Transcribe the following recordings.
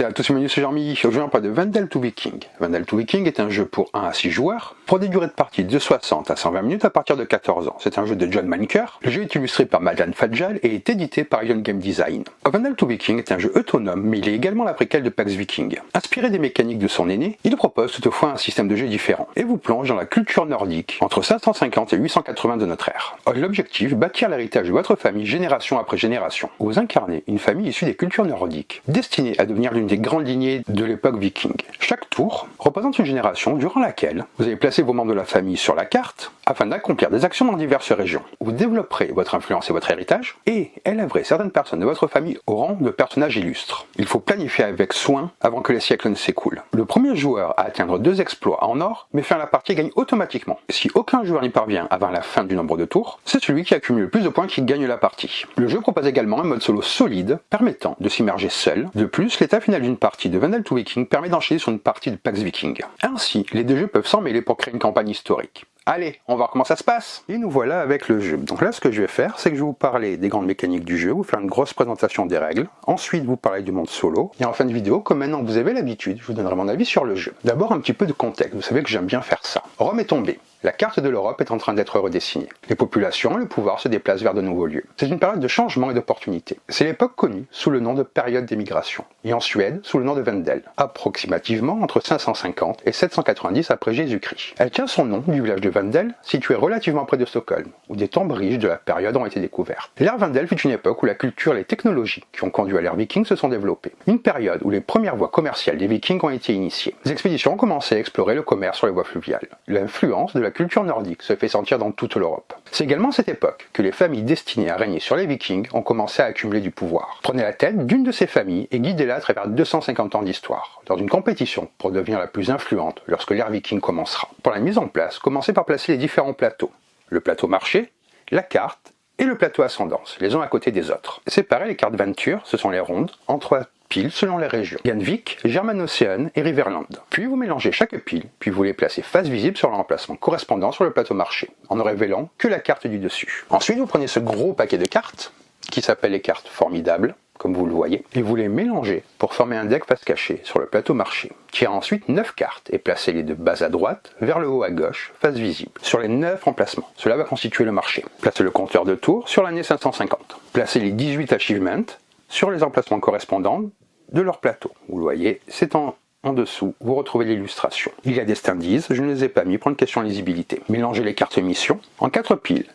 Salut à tous, c'est Jean-Mi. Aujourd'hui on parle de Vandal to Viking. Vandal to Viking est un jeu pour 1 à 6 joueurs, pour des durées de partie de 60 à 120 minutes à partir de 14 ans. C'est un jeu de John Manker. Le jeu est illustré par Madan Fadjal et est édité par Ion Game Design. Vandal to Viking est un jeu autonome, mais il est également la préquelle de Pax Viking. Inspiré des mécaniques de son aîné, il propose toutefois un système de jeu différent, et vous plonge dans la culture nordique, entre 550 et 880 de notre ère. L'objectif, bâtir l'héritage de votre famille génération après génération. Vous incarnez une famille issue des cultures nordiques, destinée à devenir l'une des grandes lignées de l'époque viking. Chaque tour représente une génération durant laquelle vous allez placer vos membres de la famille sur la carte afin d'accomplir des actions dans diverses régions. Vous développerez votre influence et votre héritage et élèverez certaines personnes de votre famille au rang de personnages illustres. Il faut planifier avec soin avant que les siècles ne s'écoulent. Le premier joueur à atteindre 2 exploits en or met fin à la partie et gagne automatiquement. Si aucun joueur n'y parvient avant la fin du nombre de tours, c'est celui qui accumule le plus de points qui gagne la partie. Le jeu propose également un mode solo solide permettant de s'immerger seul. De plus, l'état final d'une partie de Vandal to Viking permet d'enchaîner sur une partie de Pax Viking. Ainsi, les deux jeux peuvent s'emmêler pour créer une campagne historique. Allez, on va voir comment ça se passe. Et nous voilà avec le jeu. Donc là, ce que je vais faire, c'est que je vais vous parler des grandes mécaniques du jeu, vous faire une grosse présentation des règles, ensuite vous parler du monde solo, et en fin de vidéo, comme maintenant vous avez l'habitude, je vous donnerai mon avis sur le jeu. D'abord, un petit peu de contexte, vous savez que j'aime bien faire ça. Rome est tombée. La carte de l'Europe est en train d'être redessinée. Les populations et le pouvoir se déplacent vers de nouveaux lieux. C'est une période de changement et d'opportunité. C'est l'époque connue sous le nom de période d'émigration, et en Suède sous le nom de Vendel, approximativement entre 550 et 790 après Jésus-Christ. Elle tient son nom du village de Vendel, situé relativement près de Stockholm, où des tombes riches de la période ont été découvertes. L'ère Vendel fut une époque où la culture et les technologies qui ont conduit à l'ère viking se sont développées. Une période où les premières voies commerciales des vikings ont été initiées. Les expéditions ont commencé à explorer le commerce sur les voies fluviales. L'influence de la culture nordique se fait sentir dans toute l'Europe. C'est également à cette époque que les familles destinées à régner sur les Vikings ont commencé à accumuler du pouvoir. Prenez la tête d'une de ces familles et guidez-la à travers 250 ans d'histoire, dans une compétition pour devenir la plus influente lorsque l'ère viking commencera. Pour la mise en place, commencez par placer les différents plateaux. Le plateau marché, la carte et le plateau ascendance, les uns à côté des autres. Séparez les cartes Venture, ce sont les rondes, en 3 piles selon les régions. Ganvik, German-Océan et Riverland. Puis vous mélangez chaque pile, puis vous les placez face visible sur l'emplacement correspondant sur le plateau marché, en ne révélant que la carte du dessus. Ensuite, vous prenez ce gros paquet de cartes, qui s'appelle les cartes formidables, comme vous le voyez, et vous les mélangez pour former un deck face cachée sur le plateau marché. Tirez ensuite 9 cartes et placez-les de bas à droite, vers le haut à gauche, face visible, sur les 9 emplacements. Cela va constituer le marché. Placez le compteur de tours sur l'année 550. Placez les 18 achievements sur les emplacements correspondants de leur plateau. Vous le voyez, c'est en dessous, vous retrouvez l'illustration. Il y a des standees, je ne les ai pas mis pour une question de lisibilité. Mélangez les cartes mission en 4 piles,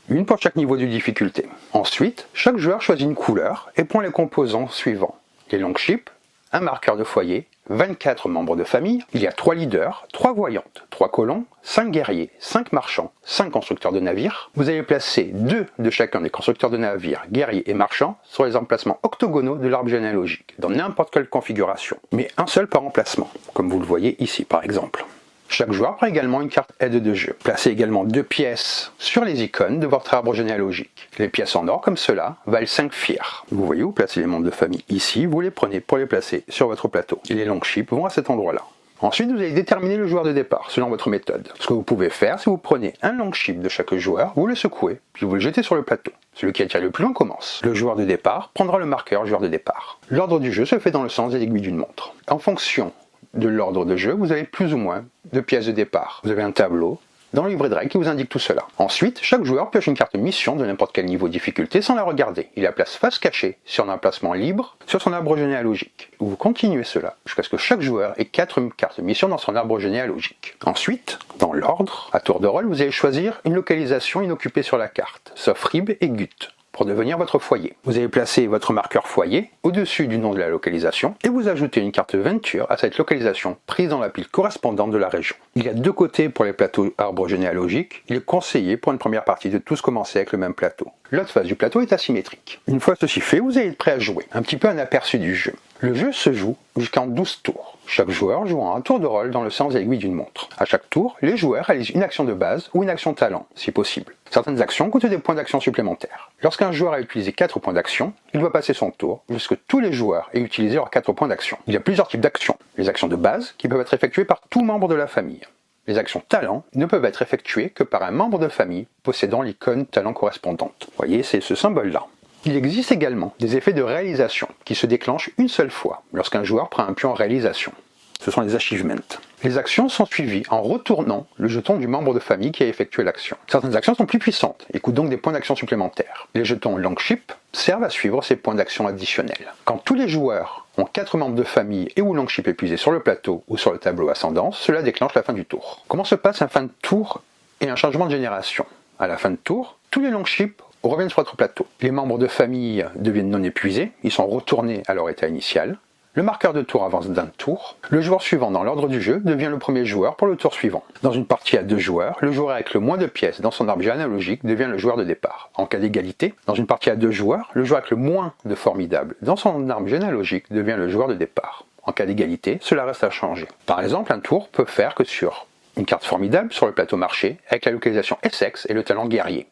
une pour chaque niveau de difficulté. Ensuite, chaque joueur choisit une couleur et prend les composants suivants. Les longships, un marqueur de foyer, 24 membres de famille, il y a 3 leaders, 3 voyantes, 3 colons, 5 guerriers, 5 marchands, 5 constructeurs de navires. Vous allez placer 2 de chacun des constructeurs de navires, guerriers et marchands, sur les emplacements octogonaux de l'arbre généalogique, dans n'importe quelle configuration, mais un seul par emplacement, comme vous le voyez ici par exemple. Chaque joueur prend également une carte aide de jeu. Placez également 2 pièces sur les icônes de votre arbre généalogique. Les pièces en or comme cela valent 5 fiers. Vous voyez, vous placez les membres de famille ici, vous les prenez pour les placer sur votre plateau. Et les longships vont à cet endroit-là. Ensuite, vous allez déterminer le joueur de départ selon votre méthode. Ce que vous pouvez faire, c'est vous prenez un longship de chaque joueur, vous le secouez, puis vous le jetez sur le plateau. Celui qui attire le plus loin commence. Le joueur de départ prendra le marqueur joueur de départ. L'ordre du jeu se fait dans le sens des aiguilles d'une montre. En fonction de l'ordre de jeu, vous avez plus ou moins de pièces de départ. Vous avez un tableau dans le livret de règles qui vous indique tout cela. Ensuite, chaque joueur pioche une carte mission de n'importe quel niveau de difficulté sans la regarder. Il la place face cachée sur un emplacement libre sur son arbre généalogique. Vous continuez cela jusqu'à ce que chaque joueur ait 4 cartes mission dans son arbre généalogique. Ensuite, dans l'ordre, à tour de rôle, vous allez choisir une localisation inoccupée sur la carte, sauf Rib et Gut, pour devenir votre foyer. Vous allez placer votre marqueur foyer au-dessus du nom de la localisation et vous ajoutez une carte Venture à cette localisation prise dans la pile correspondante de la région. Il y a 2 côtés pour les plateaux arbre généalogique. Il est conseillé pour une première partie de tous commencer avec le même plateau. L'autre face du plateau est asymétrique. Une fois ceci fait, vous allez être prêt à jouer. Un petit peu un aperçu du jeu. Le jeu se joue jusqu'en 12 tours. Chaque joueur jouant un tour de rôle dans le sens de l'aiguille d'une montre. À chaque tour, les joueurs réalisent une action de base ou une action talent, si possible. Certaines actions coûtent des points d'action supplémentaires. Lorsqu'un joueur a utilisé 4 points d'action, il doit passer son tour jusqu'à ce que tous les joueurs aient utilisé leurs 4 points d'action. Il y a plusieurs types d'actions. Les actions de base, qui peuvent être effectuées par tout membre de la famille. Les actions talent ne peuvent être effectuées que par un membre de famille possédant l'icône talent correspondante. Vous voyez, c'est ce symbole-là. Il existe également des effets de réalisation qui se déclenchent une seule fois lorsqu'un joueur prend un pion en réalisation. Ce sont les achievements. Les actions sont suivies en retournant le jeton du membre de famille qui a effectué l'action. Certaines actions sont plus puissantes et coûtent donc des points d'action supplémentaires. Les jetons Longship servent à suivre ces points d'action additionnels. Quand tous les joueurs ont 4 membres de famille et ou Longship épuisés sur le plateau ou sur le tableau ascendance, cela déclenche la fin du tour. Comment se passe un fin de tour et un changement de génération? À la fin de tour, tous les Longship reviennent sur votre plateau. Les membres de famille deviennent non épuisés, ils sont retournés à leur état initial. Le marqueur de tour avance d'un tour. Le joueur suivant dans l'ordre du jeu devient le premier joueur pour le tour suivant. Dans une partie à 2 joueurs, le joueur avec le moins de pièces dans son arbre généalogique devient le joueur de départ. En cas d'égalité, dans une partie à 2 joueurs, le joueur avec le moins de formidables dans son arbre généalogique devient le joueur de départ. En cas d'égalité, cela reste à changer. Par exemple, un tour peut faire que sur une carte formidable sur le plateau marché avec la localisation Essex et le talent guerrier.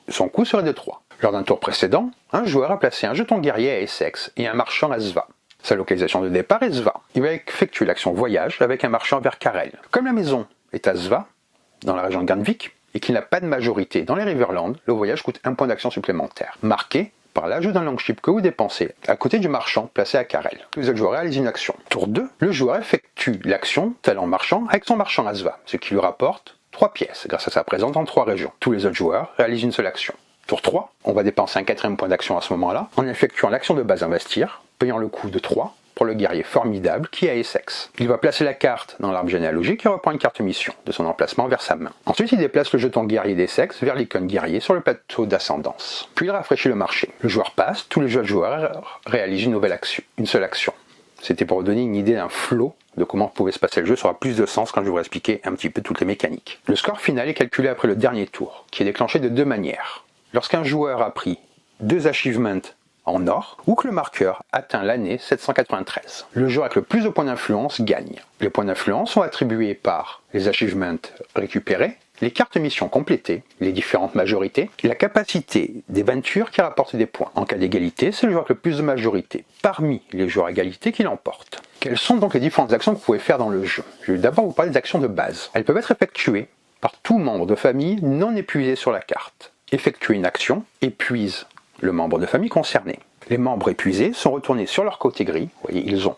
Son coût serait de 3. Lors d'un tour précédent, un joueur a placé un jeton guerrier à Essex et un marchand à Sva. Sa localisation de départ est Sva. Il va effectuer l'action voyage avec un marchand vers Karel. Comme la maison est à Sva, dans la région de Granvik, et qu'il n'a pas de majorité dans les Riverlands, le voyage coûte 1 point d'action supplémentaire, marqué par l'ajout d'un Longship que vous dépensez à côté du marchand placé à Karel. Tous les joueurs réalisent une action. Tour 2, le joueur effectue l'action talent marchand avec son marchand à Sva, ce qui lui rapporte 3 pièces grâce à sa présence dans 3 régions. Tous les autres joueurs réalisent une seule action. Tour 3, on va dépenser un 4e point d'action à ce moment-là en effectuant l'action de base investir, payant le coût de 3 pour le guerrier formidable qui est à Essex. Il va placer la carte dans l'arbre généalogique et reprend une carte mission de son emplacement vers sa main. Ensuite, il déplace le jeton guerrier d'Essex vers l'icône guerrier sur le plateau d'ascendance. Puis il rafraîchit le marché. Le joueur passe, tous les autres joueurs réalisent une nouvelle action, une seule action. C'était pour vous donner une idée d'un flow de comment pouvait se passer le jeu. Ça aura plus de sens quand je vous expliquer un petit peu toutes les mécaniques. Le score final est calculé après le dernier tour, qui est déclenché de 2 manières. Lorsqu'un joueur a pris 2 achievements en or, ou que le marqueur atteint l'année 793. Le joueur avec le plus de points d'influence gagne. Les points d'influence sont attribués par les achievements récupérés, les cartes missions complétées, les différentes majorités, et la capacité des ventures qui rapportent des points. En cas d'égalité, c'est le joueur avec le plus de majorité parmi les joueurs à égalité qui l'emporte. Quelles sont donc les différentes actions que vous pouvez faire dans le jeu? Je vais d'abord vous parler des actions de base. Elles peuvent être effectuées par tout membre de famille non épuisé sur la carte. Effectuer une action épuise le membre de famille concerné. Les membres épuisés sont retournés sur leur côté gris, vous voyez, ils ont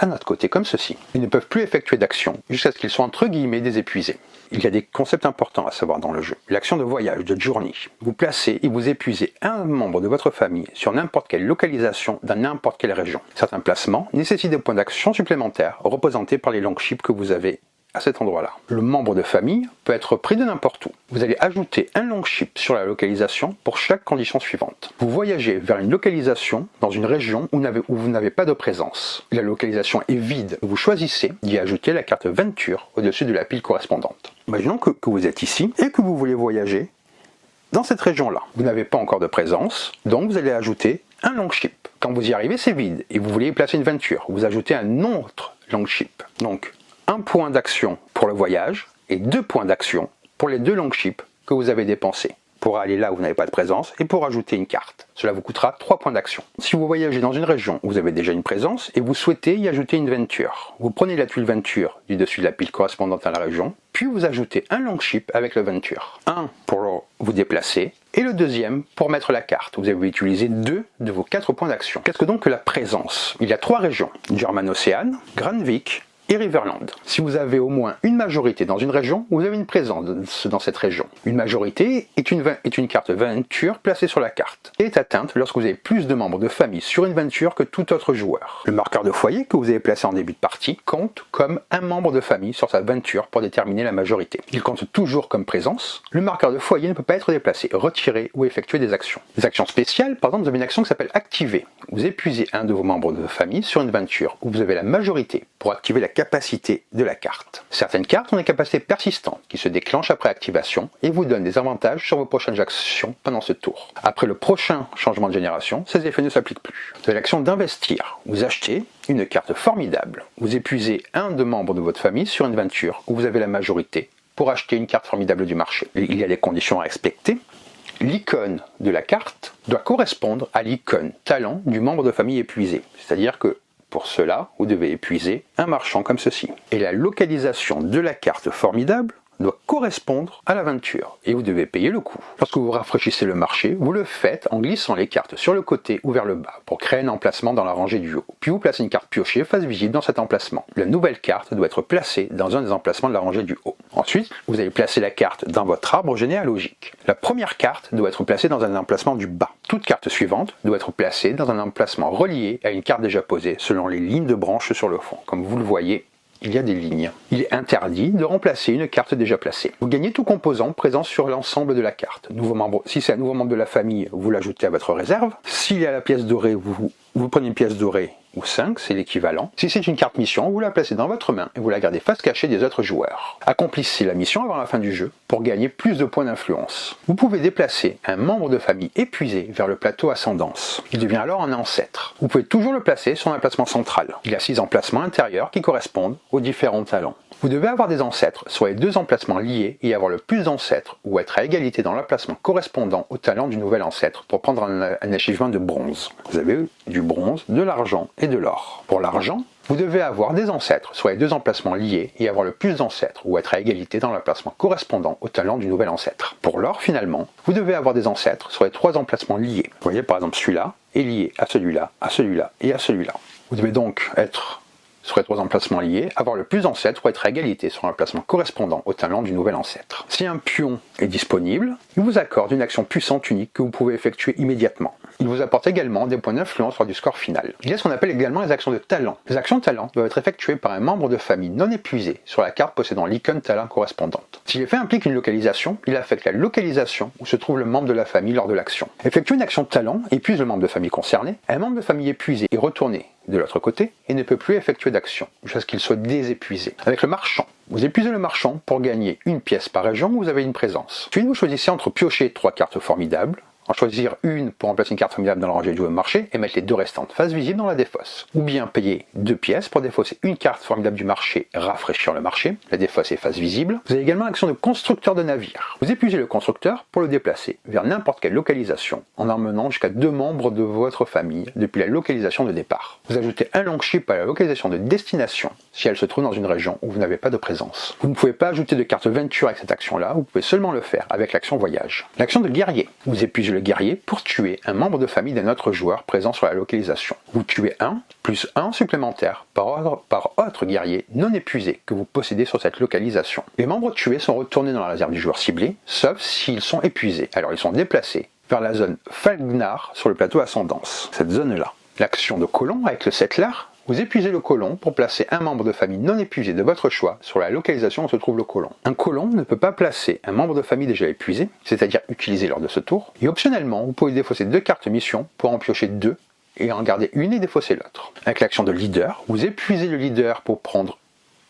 un autre côté comme ceci. Ils ne peuvent plus effectuer d'action jusqu'à ce qu'ils soient entre guillemets désépuisés. Il y a des concepts importants à savoir dans le jeu. L'action de voyage, de journey. Vous placez et vous épuisez un membre de votre famille sur n'importe quelle localisation dans n'importe quelle région. Certains placements nécessitent des points d'action supplémentaires représentés par les longships que vous avez à cet endroit-là. Le membre de famille peut être pris de n'importe où. Vous allez ajouter un Longship sur la localisation pour chaque condition suivante. Vous voyagez vers une localisation dans une région où vous n'avez pas de présence. La localisation est vide. Vous choisissez d'y ajouter la carte Venture au-dessus de la pile correspondante. Imaginons que vous êtes ici et que vous voulez voyager dans cette région-là. Vous n'avez pas encore de présence, donc vous allez ajouter un Longship. Quand vous y arrivez, c'est vide et vous voulez y placer une Venture. Vous ajoutez un autre Longship. Donc, 1 point d'action pour le voyage et 2 points d'action pour les 2 Longships que vous avez dépensés pour aller là où vous n'avez pas de présence et pour ajouter une carte. Cela vous coûtera 3 points d'action. Si vous voyagez dans une région où vous avez déjà une présence et vous souhaitez y ajouter une Venture, vous prenez la tuile Venture du dessus de la pile correspondante à la région, puis vous ajoutez un Longship avec le Venture. Un pour vous déplacer et le deuxième pour mettre la carte. Vous avez utilisé 2 de vos 4 points d'action. Qu'est-ce que donc que la présence? Il y a 3 régions, German Ocean, Granvik et Riverland. Si vous avez au moins une majorité dans une région, vous avez une présence dans cette région. Une majorité est une carte Venture placée sur la carte et est atteinte lorsque vous avez plus de membres de famille sur une Venture que tout autre joueur. Le marqueur de foyer que vous avez placé en début de partie compte comme un membre de famille sur sa Venture pour déterminer la majorité. Il compte toujours comme présence. Le marqueur de foyer ne peut pas être déplacé, retiré ou effectuer des actions. Des actions spéciales, par exemple, vous avez une action qui s'appelle activer. Vous épuisez un de vos membres de famille sur une Venture où vous avez la majorité pour activer la capacité de la carte. Certaines cartes ont des capacités persistantes qui se déclenchent après activation et vous donnent des avantages sur vos prochaines actions pendant ce tour. Après le prochain changement de génération, ces effets ne s'appliquent plus. Vous avez l'action d'investir. Vous achetez une carte formidable. Vous épuisez un de membres de votre famille sur une Venture où vous avez la majorité pour acheter une carte formidable du marché. Il y a des conditions à respecter. L'icône de la carte doit correspondre à l'icône talent du membre de famille épuisé. C'est-à-dire que pour cela, vous devez épuiser un marchand comme ceci. Et la localisation de la carte formidable doit correspondre à l'aventure et vous devez payer le coût. Lorsque vous rafraîchissez le marché, vous le faites en glissant les cartes sur le côté ou vers le bas pour créer un emplacement dans la rangée du haut. Puis vous placez une carte piochée face visible dans cet emplacement. La nouvelle carte doit être placée dans un des emplacements de la rangée du haut. Ensuite, vous allez placer la carte dans votre arbre généalogique. La première carte doit être placée dans un emplacement du bas. Toute carte suivante doit être placée dans un emplacement relié à une carte déjà posée selon les lignes de branches sur le fond. Comme vous le voyez, il y a des lignes. Il est interdit de remplacer une carte déjà placée. Vous gagnez tout composant présent sur l'ensemble de la carte. Nouveau membre, si c'est un nouveau membre de la famille, vous l'ajoutez à votre réserve. S'il y a la pièce dorée, vous prenez une pièce dorée ou 5, c'est l'équivalent. Si c'est une carte mission, vous la placez dans votre main et vous la gardez face cachée des autres joueurs. Accomplissez la mission avant la fin du jeu pour gagner plus de points d'influence. Vous pouvez déplacer un membre de famille épuisé vers le plateau ascendance. Il devient alors un ancêtre. Vous pouvez toujours le placer sur un emplacement central. Il y a 6 emplacements intérieurs qui correspondent aux différents talents. Vous devez avoir des ancêtres sur les 2 emplacements liés et avoir le plus d'ancêtres ou être à égalité dans l'emplacement correspondant au talent du nouvel ancêtre pour prendre un achievement de bronze. Vous avez du bronze, de l'argent et de l'or. Pour l'argent, vous devez avoir des ancêtres sur les 2 emplacements liés et avoir le plus d'ancêtres ou être à égalité dans l'emplacement correspondant au talent du nouvel ancêtre. Pour l'or, finalement, vous devez avoir des ancêtres sur les 3 emplacements liés. Vous voyez par exemple celui-là est lié à celui-là, à celui-là et à celui-là. Vous devez donc être sur les 3 emplacements liés, avoir le plus d'ancêtres ou être à égalité sur l'emplacement correspondant au talent du nouvel ancêtre. Si un pion est disponible, il vous accorde une action puissante unique que vous pouvez effectuer immédiatement. Il vous apporte également des points d'influence lors du score final. Il y a ce qu'on appelle également les actions de talent. Les actions de talent doivent être effectuées par un membre de famille non épuisé sur la carte possédant l'icône talent correspondante. Si l'effet implique une localisation, il affecte la localisation où se trouve le membre de la famille lors de l'action. Effectuer une action de talent épuise le membre de famille concerné. Un membre de famille épuisé est retourné de l'autre côté et ne peut plus effectuer d'action jusqu'à ce qu'il soit désépuisé. Avec le marchand, vous épuisez le marchand pour gagner une pièce par région où vous avez une présence. Puis vous choisissez entre piocher 3 cartes formidables, en choisir une pour remplacer une carte formidable dans la rangée du haut marché et mettre les 2 restantes face visible dans la défausse. Ou bien payer 2 pièces pour défausser une carte formidable du marché, rafraîchir le marché, la défausse est face visible. Vous avez également l'action de constructeur de navire. Vous épuisez le constructeur pour le déplacer vers n'importe quelle localisation en emmenant jusqu'à 2 membres de votre famille depuis la localisation de départ. Vous ajoutez un longship à la localisation de destination si elle se trouve dans une région où vous n'avez pas de présence. Vous ne pouvez pas ajouter de carte venture avec cette action-là, vous pouvez seulement le faire avec l'action voyage. L'action de guerrier. Vous épuisez le guerrier pour tuer un membre de famille d'un autre joueur présent sur la localisation. Vous tuez un plus 1 supplémentaire par autre guerrier non épuisé que vous possédez sur cette localisation. Les membres tués sont retournés dans la réserve du joueur ciblé, sauf s'ils sont épuisés. Alors ils sont déplacés vers la zone Falgnar sur le plateau ascendance, cette zone-là. L'action de colon avec le settler. Vous épuisez le colon pour placer un membre de famille non épuisé de votre choix sur la localisation où se trouve le colon. Un colon ne peut pas placer un membre de famille déjà épuisé, c'est-à-dire utilisé lors de ce tour, et optionnellement, vous pouvez défausser 2 cartes mission pour en piocher 2 et en garder une et défausser l'autre. Avec l'action de leader, vous épuisez le leader pour prendre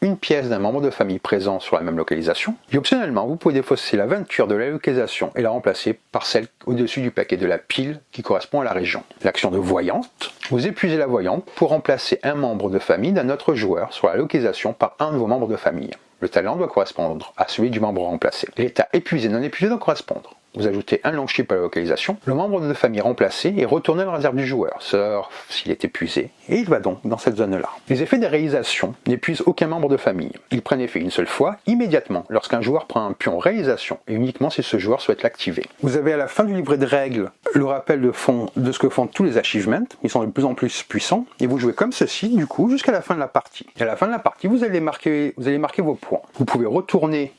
une pièce d'un membre de famille présent sur la même localisation, et optionnellement, vous pouvez défausser l'aventure de la localisation et la remplacer par celle au-dessus du paquet de la pile qui correspond à la région. L'action de voyante, vous épuisez la voyante pour remplacer un membre de famille d'un autre joueur sur la localisation par un de vos membres de famille. Le talent doit correspondre à celui du membre remplacé. L'état épuisé non épuisé doit correspondre. Vous ajoutez un longship à la localisation, le membre de famille remplacé est retourné dans la réserve du joueur, sauf s'il est épuisé, et il va donc dans cette zone-là. Les effets des réalisations n'épuisent aucun membre de famille. Ils prennent effet une seule fois, immédiatement, lorsqu'un joueur prend un pion réalisation, et uniquement si ce joueur souhaite l'activer. Vous avez à la fin du livret de règles le rappel de ce que font tous les achievements, ils sont de plus en plus puissants, et vous jouez comme ceci, du coup, jusqu'à la fin de la partie. Et à la fin de la partie, vous allez marquer vos points. Vous pouvez retourner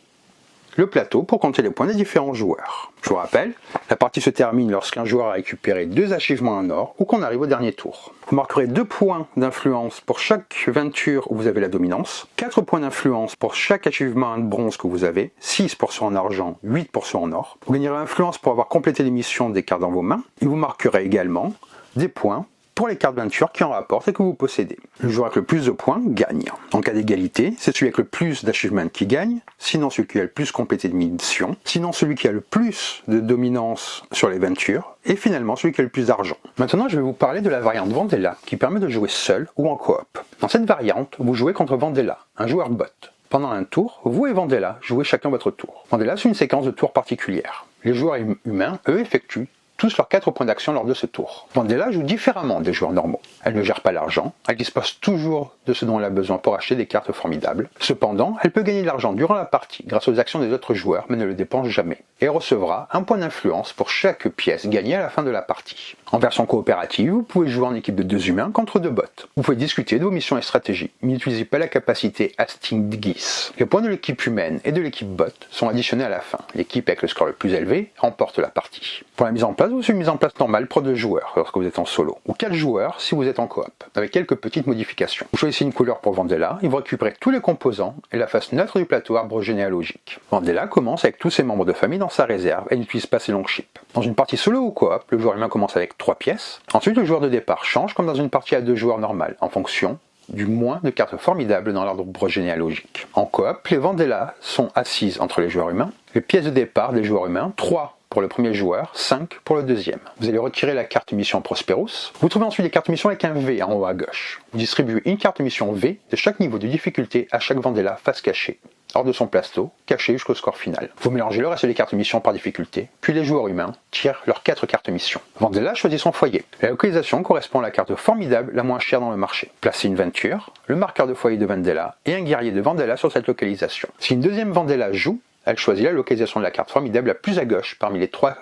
le plateau pour compter les points des différents joueurs. Je vous rappelle, la partie se termine lorsqu'un joueur a récupéré 2 achievements en or ou qu'on arrive au dernier tour. Vous marquerez 2 points d'influence pour chaque aventure où vous avez la dominance, 4 points d'influence pour chaque achievement en bronze que vous avez, 6 pour ceux en argent, 8 pour ceux en or. Vous gagnerez influence pour avoir complété les missions des cartes dans vos mains, et vous marquerez également des points pour les cartes venture qui en rapportent et que vous possédez. Le joueur avec le plus de points gagne. En cas d'égalité, c'est celui avec le plus d'achievements qui gagne, sinon celui qui a le plus complété de missions, sinon celui qui a le plus de dominance sur les ventures, et finalement celui qui a le plus d'argent. Maintenant, je vais vous parler de la variante Vendella, qui permet de jouer seul ou en coop. Dans cette variante, vous jouez contre Vendella, un joueur bot. Pendant un tour, vous et Vendella jouez chacun votre tour. Vendella, c'est une séquence de tours particulière. Les joueurs humains, eux, effectuent tous leurs 4 points d'action lors de ce tour. Vandella joue différemment des joueurs normaux. Elle ne gère pas l'argent, elle dispose toujours de ce dont elle a besoin pour acheter des cartes formidables. Cependant, elle peut gagner de l'argent durant la partie grâce aux actions des autres joueurs, mais ne le dépense jamais. Et recevra un point d'influence pour chaque pièce gagnée à la fin de la partie. En version coopérative, vous pouvez jouer en équipe de 2 humains contre 2 bots. Vous pouvez discuter de vos missions et stratégies, mais n'utilisez pas la capacité Hastingis. Les points de l'équipe humaine et de l'équipe bot sont additionnés à la fin. L'équipe avec le score le plus élevé remporte la partie. Pour la mise en place, vous faites une mise en place normale pour 2 joueurs lorsque vous êtes en solo, ou 4 joueurs si vous êtes en coop, avec quelques petites modifications. Vous choisissez une couleur pour Vandella et vous récupérez tous les composants et la face neutre du plateau arbre généalogique. Vandella commence avec tous ses membres de famille dans sa réserve et n'utilise pas ses longships. Dans une partie solo ou coop, le joueur humain commence avec 3 pièces. Ensuite, le joueur de départ change comme dans une partie à 2 joueurs normale, en fonction du moins de cartes formidables dans l'arbre généalogique. En coop, les Vandella sont assises entre les joueurs humains. Les pièces de départ des joueurs humains, 3 pour le premier joueur, 5 pour le deuxième. Vous allez retirer la carte mission Prosperous. Vous trouvez ensuite les cartes mission avec un V en haut à gauche. Vous distribuez une carte mission V de chaque niveau de difficulté à chaque Vandella face cachée, hors de son plateau, caché jusqu'au score final. Vous mélangez le reste des cartes mission par difficulté, puis les joueurs humains tirent leurs 4 cartes mission. Vandella choisit son foyer. La localisation correspond à la carte formidable la moins chère dans le marché. Placez une Venture, le marqueur de foyer de Vandella et un guerrier de Vandella sur cette localisation. Si une deuxième Vandella joue, elle choisit la localisation de la carte formidable la plus à gauche parmi les 3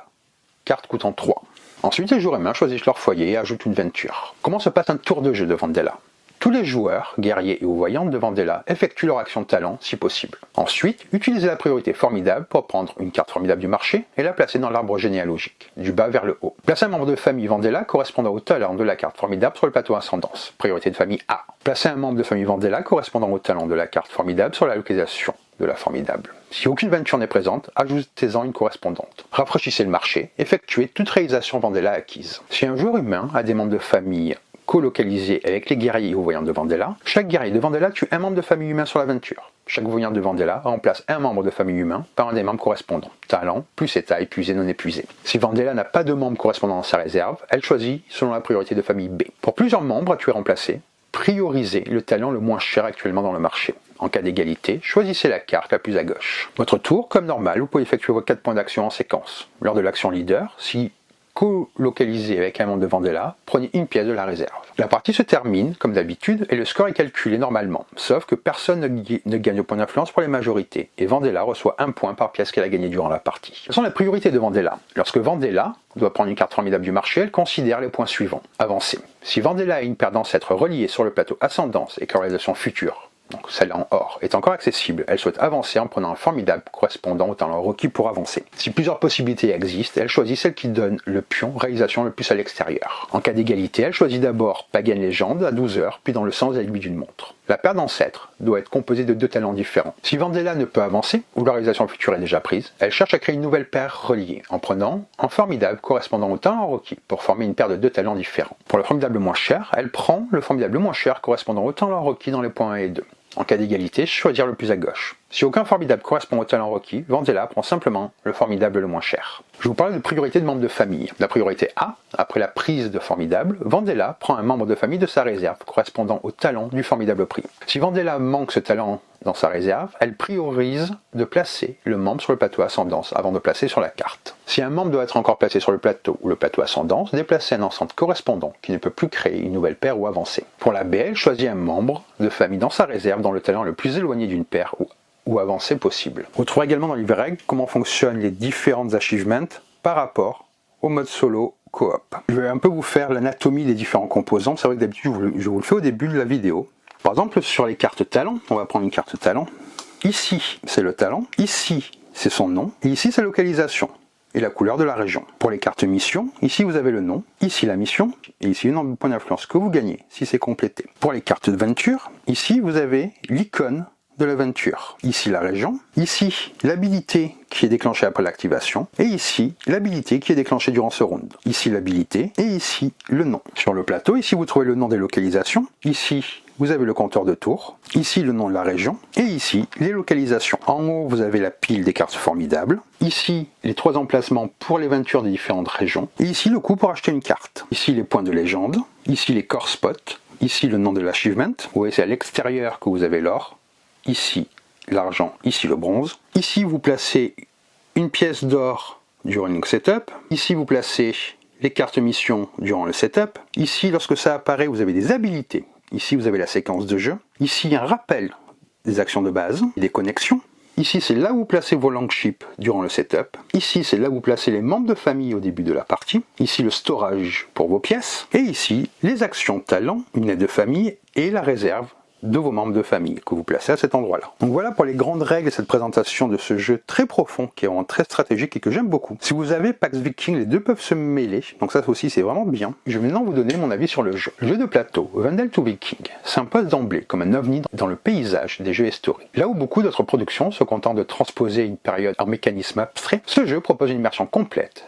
cartes coûtant 3. Ensuite, les joueurs humains choisissent leur foyer et ajoutent une Venture. Comment se passe un tour de jeu de Vandella ? Tous les joueurs, guerriers et ou voyantes de Vandella effectuent leur action de talent si possible. Ensuite, utilisez la priorité formidable pour prendre une carte formidable du marché et la placer dans l'arbre généalogique, du bas vers le haut. Placez un membre de famille Vandella correspondant au talent de la carte formidable sur le plateau Ascendance, priorité de famille A. Placez un membre de famille Vandella correspondant au talent de la carte formidable sur la localisation de la formidable. Si aucune Venture n'est présente, ajoutez-en une correspondante. Rafraîchissez le marché, effectuez toute réalisation Vandella acquise. Si un joueur humain a des membres de famille colocalisés avec les guerriers ou voyants de Vandella, chaque guerrier de Vandella tue un membre de famille humain sur l'aventure. Chaque voyant de Vandella remplace un membre de famille humain par un des membres correspondants. Talent, plus état épuisé, non épuisé. Si Vandella n'a pas de membre correspondant dans sa réserve, elle choisit selon la priorité de famille B. Pour plusieurs membres à tuer remplacés, priorisez le talent le moins cher actuellement dans le marché. En cas d'égalité, choisissez la carte la plus à gauche. Votre tour, comme normal, vous pouvez effectuer vos 4 points d'action en séquence. Lors de l'action leader, si co-localisé avec un membre de Vandella, prenez une pièce de la réserve. La partie se termine, comme d'habitude, et le score est calculé normalement, sauf que personne ne gagne au point d'influence pour les majorités, et Vandella reçoit 1 point par pièce qu'elle a gagné durant la partie. Quelles sont les priorités de Vandella ? Lorsque Vandella doit prendre une carte formidable du marché, elle considère les points suivants. Avancer. Si Vandella a une paire d'ancêtres reliés sur le plateau Ascendance et que la réalisation future, donc celle en or, est encore accessible, elle souhaite avancer en prenant un formidable correspondant au talent requis pour avancer. Si plusieurs possibilités existent, elle choisit celle qui donne le pion réalisation le plus à l'extérieur. En cas d'égalité, elle choisit d'abord Pagan Legend à 12 heures, puis dans le sens de l'aiguille d'une montre. La paire d'ancêtres doit être composée de 2 talents différents. Si Vandella ne peut avancer, ou la réalisation future est déjà prise, elle cherche à créer une nouvelle paire reliée, en prenant un formidable correspondant au talent requis, pour former une paire de 2 talents différents. Pour le formidable moins cher, elle prend le formidable moins cher correspondant au talent requis dans les points 1 et 2. En cas d'égalité, choisir le plus à gauche. Si aucun formidable correspond au talent requis, Vandella prend simplement le formidable le moins cher. Je vous parle de priorité de membres de famille. La priorité A, après la prise de formidable, Vandella prend un membre de famille de sa réserve correspondant au talent du formidable pris. Si Vandella manque ce talent dans sa réserve, elle priorise de placer le membre sur le plateau Ascendance avant de placer sur la carte. Si un membre doit être encore placé sur le plateau ou le plateau Ascendance, déplacez un ensemble correspondant qui ne peut plus créer une nouvelle paire ou avancer. Pour la BL, choisit un membre de famille dans sa réserve dont le talent est le plus éloigné d'une paire ou avancée possible. Vous trouverez également dans le livre règles comment fonctionnent les différentes achievements par rapport au mode solo coop. Je vais un peu vous faire l'anatomie des différents composants. C'est vrai que d'habitude je vous le fais au début de la vidéo. Par exemple sur les cartes talent, on va prendre une carte talent. Ici c'est le talent, ici c'est son nom, et ici c'est la localisation et la couleur de la région. Pour les cartes mission, ici vous avez le nom, ici la mission, et ici le nombre de points d'influence que vous gagnez si c'est complété. Pour les cartes de Venture, ici vous avez l'icône de l'aventure. Ici la région, ici l'habilité qui est déclenchée après l'activation, et ici l'habilité qui est déclenchée durant ce round. Ici l'habilité, et ici le nom. Sur le plateau, ici vous trouvez le nom des localisations, ici vous avez le compteur de tour, ici le nom de la région, et ici les localisations. En haut vous avez la pile des cartes formidables, ici les 3 emplacements pour les ventures des différentes régions, et ici le coût pour acheter une carte. Ici les points de légende, ici les core spots, ici le nom de l'achievement, vous voyez c'est à l'extérieur que vous avez l'or, ici l'argent, ici le bronze. Ici vous placez une pièce d'or durant une setup. Ici, vous placez les cartes mission durant le setup. Ici, lorsque ça apparaît, vous avez des habilités. Ici, vous avez la séquence de jeu. Ici, un rappel des actions de base, des connexions. Ici, c'est là où vous placez vos longships durant le setup. Ici, c'est là où vous placez les membres de famille au début de la partie. Ici, le storage pour vos pièces. Et ici, les actions talent, une aide de famille et la réserve de vos membres de famille que vous placez à cet endroit-là. Donc voilà pour les grandes règles de cette présentation de ce jeu très profond qui est vraiment très stratégique et que j'aime beaucoup. Si vous avez Pax Viking, les deux peuvent se mêler, donc ça aussi c'est vraiment bien. Je vais maintenant vous donner mon avis sur le jeu. Le jeu de plateau, Vendel to Viking, s'impose d'emblée comme un ovni dans le paysage des jeux historiques. Là où beaucoup d'autres productions se contentent de transposer une période en mécanisme abstrait, ce jeu propose une immersion complète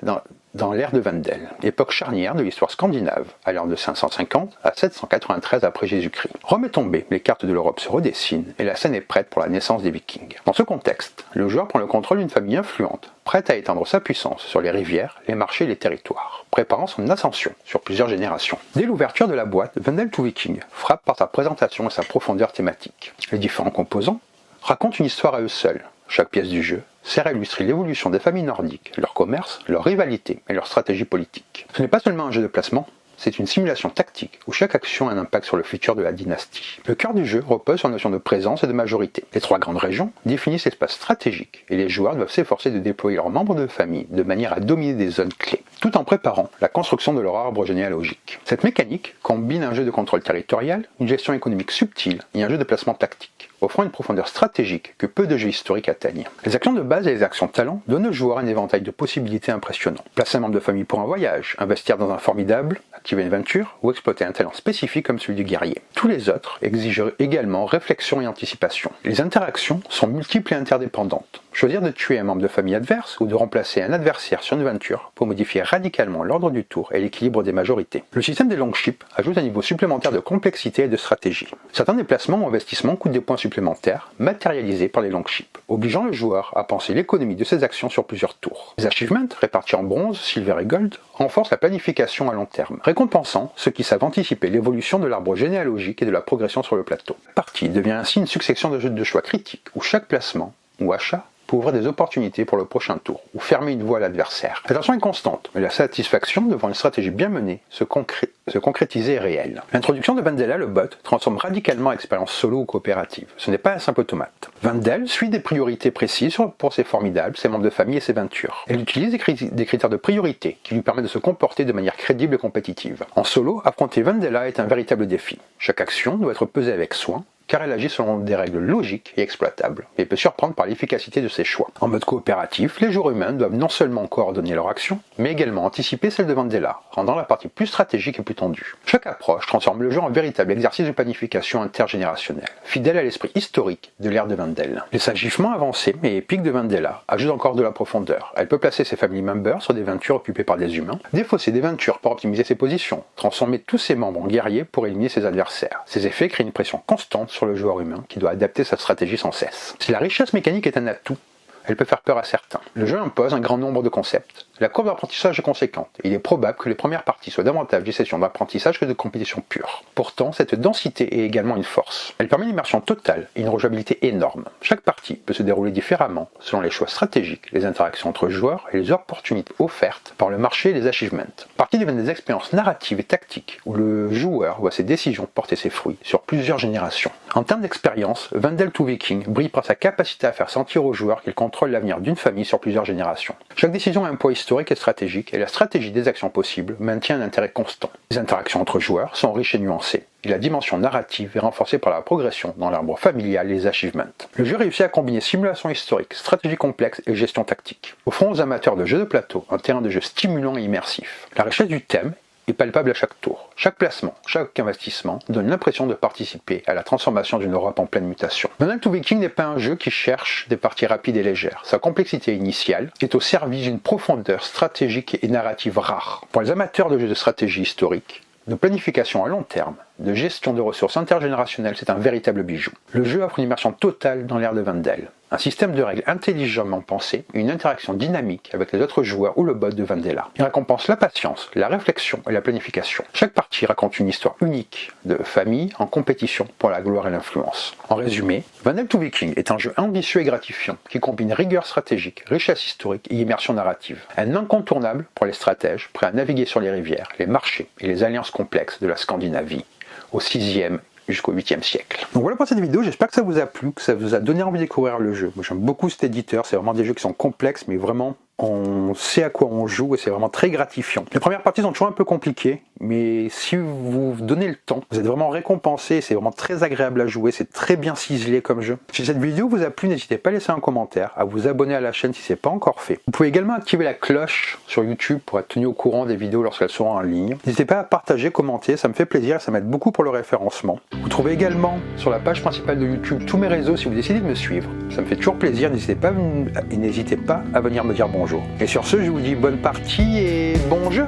dans l'ère de Vendel, époque charnière de l'histoire scandinave, allant de 550 à 793 après Jésus-Christ. Rome est tombée, les cartes de l'Europe se redessinent et la scène est prête pour la naissance des Vikings. Dans ce contexte, le joueur prend le contrôle d'une famille influente, prête à étendre sa puissance sur les rivières, les marchés et les territoires, préparant son ascension sur plusieurs générations. Dès l'ouverture de la boîte, Vendel to Viking frappe par sa présentation et sa profondeur thématique. Les différents composants racontent une histoire à eux seuls. Chaque pièce du jeu sert à illustrer l'évolution des familles nordiques, leur commerce, leur rivalité et leur stratégie politique. Ce n'est pas seulement un jeu de placement, c'est une simulation tactique où chaque action a un impact sur le futur de la dynastie. Le cœur du jeu repose sur la notion de présence et de majorité. Les trois grandes régions définissent l'espace stratégique et les joueurs doivent s'efforcer de déployer leurs membres de famille de manière à dominer des zones clés, tout en préparant la construction de leur arbre généalogique. Cette mécanique combine un jeu de contrôle territorial, une gestion économique subtile et un jeu de placement tactique, offrant une profondeur stratégique que peu de jeux historiques atteignent. Les actions de base et les actions talent donnent au joueur un éventail de possibilités impressionnant. Placer un membre de famille pour un voyage, investir dans un formidable, activer une aventure ou exploiter un talent spécifique comme celui du guerrier. Tous les autres exigent également réflexion et anticipation. Les interactions sont multiples et interdépendantes. Choisir de tuer un membre de famille adverse ou de remplacer un adversaire sur une aventure pour modifier radicalement l'ordre du tour et l'équilibre des majorités. Le système des longships ajoute un niveau supplémentaire de complexité et de stratégie. Certains déplacements ou investissements coûtent des points supplémentaires, matérialisés par les longships, obligeant le joueur à penser l'économie de ses actions sur plusieurs tours. Les achievements, répartis en bronze, silver et gold, renforcent la planification à long terme, récompensant ceux qui savent anticiper l'évolution de l'arbre généalogique et de la progression sur le plateau. La partie devient ainsi une succession de jeux de choix critiques, où chaque placement ou achat pour ouvrir des opportunités pour le prochain tour, ou fermer une voie à l'adversaire. La tension est constante, mais la satisfaction devant une stratégie bien menée se concrétiser est réelle. L'introduction de Vendela, le bot, transforme radicalement l'expérience solo ou coopérative. Ce n'est pas un simple automate. Vendel suit des priorités précises pour ses formidables, ses membres de famille et ses aventures. Elle utilise des critères de priorité qui lui permettent de se comporter de manière crédible et compétitive. En solo, affronter Vendela est un véritable défi. Chaque action doit être pesée avec soin, car elle agit selon des règles logiques et exploitables, et peut surprendre par l'efficacité de ses choix. En mode coopératif, les joueurs humains doivent non seulement coordonner leurs actions, mais également anticiper celles de Vendela, rendant la partie plus stratégique et plus tendue. Chaque approche transforme le jeu en véritable exercice de planification intergénérationnelle, fidèle à l'esprit historique de l'ère de Vendel. Les agissements avancés et épiques de Vendela ajoutent encore de la profondeur. Elle peut placer ses family members sur des aventures occupées par des humains, défausser des aventures pour optimiser ses positions, transformer tous ses membres en guerriers pour éliminer ses adversaires. Ces effets créent une pression constante sur le joueur humain qui doit adapter sa stratégie sans cesse. Si la richesse mécanique est un atout, elle peut faire peur à certains. Le jeu impose un grand nombre de concepts. La courbe d'apprentissage est conséquente, et il est probable que les premières parties soient davantage des sessions d'apprentissage que de compétition pure. Pourtant, cette densité est également une force. Elle permet une immersion totale et une rejouabilité énorme. Chaque partie peut se dérouler différemment selon les choix stratégiques, les interactions entre joueurs et les opportunités offertes par le marché et les achievements. Parties deviennent des expériences narratives et tactiques où le joueur voit ses décisions porter ses fruits sur plusieurs générations. En termes d'expérience, Vendel to Viking brille par sa capacité à faire sentir aux joueurs qu'il contrôle l'avenir d'une famille sur plusieurs générations. Chaque décision a un poids historique et stratégique, et la stratégie des actions possibles maintient un intérêt constant. Les interactions entre joueurs sont riches et nuancées, et la dimension narrative est renforcée par la progression dans l'arbre familial et les achievements. Le jeu réussit à combiner simulation historique, stratégie complexe et gestion tactique, offrant aux amateurs de jeux de plateau un terrain de jeu stimulant et immersif. La richesse du thème est palpable à chaque tour. Chaque placement, chaque investissement donne l'impression de participer à la transformation d'une Europe en pleine mutation. Vendel to Viking n'est pas un jeu qui cherche des parties rapides et légères. Sa complexité initiale est au service d'une profondeur stratégique et narrative rare. Pour les amateurs de jeux de stratégie historique, de planification à long terme, de gestion de ressources intergénérationnelles, c'est un véritable bijou. Le jeu offre une immersion totale dans l'ère de Vendel. un système de règles intelligemment pensé et une interaction dynamique avec les autres joueurs ou le bot de Vandella. Il récompense la patience, la réflexion et la planification. Chaque partie raconte une histoire unique de famille en compétition pour la gloire et l'influence. En résumé, Vandal to Viking est un jeu ambitieux et gratifiant qui combine rigueur stratégique, richesse historique et immersion narrative. Un incontournable pour les stratèges prêts à naviguer sur les rivières, les marchés et les alliances complexes de la Scandinavie, au 6e jusqu'au 8e siècle. Donc voilà pour cette vidéo, j'espère que ça vous a plu, que ça vous a donné envie de découvrir le jeu. Moi j'aime beaucoup cet éditeur, c'est vraiment des jeux qui sont complexes mais vraiment on sait à quoi on joue et c'est vraiment très gratifiant. Les premières parties sont toujours un peu compliquées, mais si vous donnez le temps, vous êtes vraiment récompensé, c'est vraiment très agréable à jouer, c'est très bien ciselé comme jeu. Si cette vidéo vous a plu, n'hésitez pas à laisser un commentaire, à vous abonner à la chaîne si ce n'est pas encore fait. Vous pouvez également activer la cloche sur YouTube pour être tenu au courant des vidéos lorsqu'elles seront en ligne. N'hésitez pas à partager, commenter, ça me fait plaisir et ça m'aide beaucoup pour le référencement. Vous trouvez également sur la page principale de YouTube tous mes réseaux si vous décidez de me suivre. Ça me fait toujours plaisir, n'hésitez pas à venir me dire bonjour. Et sur ce, je vous dis bonne partie et bon jeu!